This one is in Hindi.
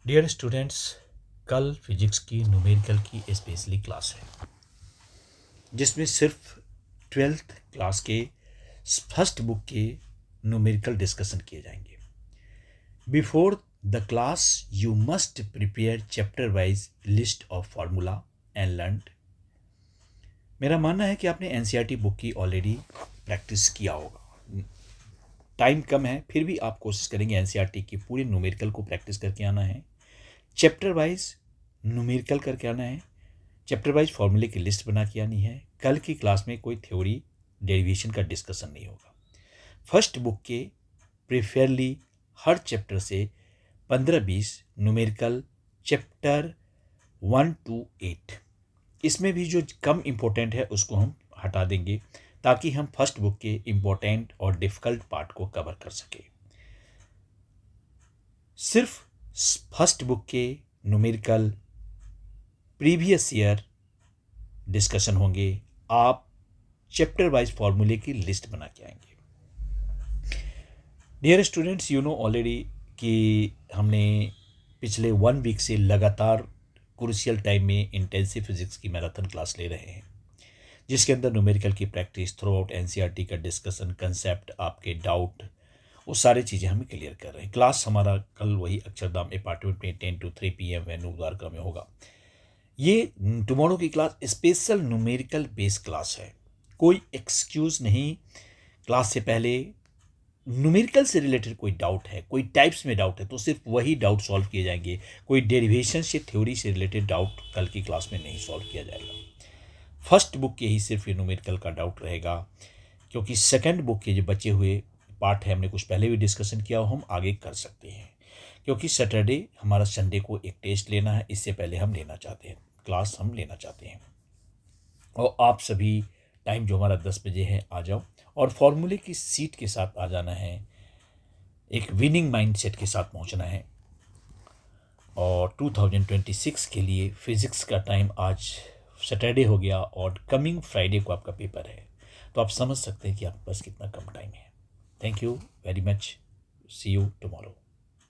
डियर स्टूडेंट्स, कल फिजिक्स की न्यूमेरिकल की स्पेशली क्लास है जिसमें सिर्फ 12th क्लास के फर्स्ट बुक के न्यूमेरिकल डिस्कशन किए जाएंगे। Before the class you must prepare chapter wise list of formula and learn. मेरा मानना है कि आपने एनसीईआरटी बुक की ऑलरेडी प्रैक्टिस किया होगा। टाइम कम है फिर भी आप कोशिश करेंगे एनसीईआरटी की पूरे न्यूमेरिकल को प्रैक्टिस करके आना है, चैप्टर वाइज न्यूमेरिकल करके आना है, चैप्टर वाइज फॉर्मूले की लिस्ट बना के आनी है। कल की क्लास में कोई थ्योरी डेरिवेशन का डिस्कशन नहीं होगा। फर्स्ट बुक के प्रेफरली हर चैप्टर से 15-20 न्यूमेरिकल चैप्टर 1 to 8, इसमें भी जो कम इम्पोर्टेंट है उसको हम हटा देंगे ताकि हम फर्स्ट बुक के इम्पोर्टेंट और डिफ़िकल्ट पार्ट को कवर कर सके। सिर्फ फर्स्ट बुक के न्यूमेरिकल प्रीवियस ईयर डिस्कशन होंगे। आप चैप्टर वाइज फॉर्मूले की लिस्ट बना के आएंगे। Dear students, you know already कि हमने पिछले 1 वीक से लगातार क्रूशियल टाइम में इंटेंसिव फिजिक्स की मैराथन क्लास ले रहे हैं, जिसके अंदर न्यूमेरिकल की प्रैक्टिस, थ्रू आउट एनसीईआरटी का डिस्कशन, कंसेप्ट, आपके डाउट, वो सारी चीज़ें हम क्लियर कर रहे हैं। क्लास हमारा कल वही अक्षरधाम अपार्टमेंट में 10 to 3 PM वेन्यू द्वारका में होगा। ये टुमारो की class special numerical based class है। कोई एक्सक्यूज़ नहीं। क्लास से पहले न्यूमेरिकल से रिलेटेड कोई डाउट है, कोई टाइप्स में डाउट है, तो सिर्फ वही डाउट सॉल्व किए जाएंगे। कोई डेरिवेशन से थ्योरी से रिलेटेड डाउट कल की क्लास में नहीं सॉल्व किया जाएगा। फर्स्ट बुक के ही सिर्फ ये न्यूमेरिकल का डाउट रहेगा, क्योंकि सेकंड बुक के जो बचे हुए पार्ट है हमने कुछ पहले भी डिस्कशन किया, हम आगे कर सकते हैं। क्योंकि सैटरडे हमारा संडे को एक टेस्ट लेना है, इससे पहले हम लेना चाहते हैं, क्लास हम लेना चाहते हैं। और आप सभी टाइम जो हमारा 10 बजे है आ जाओ, और फॉर्मूले की सीट के साथ आ जाना है, एक विनिंग माइंडसेट के साथ पहुंचना है। और 2026 के लिए फिज़िक्स का टाइम आज सैटरडे हो गया और कमिंग फ्राइडे को आपका पेपर है, तो आप समझ सकते हैं कि आपके पास कितना कम टाइम है। Thank you very much. See you tomorrow.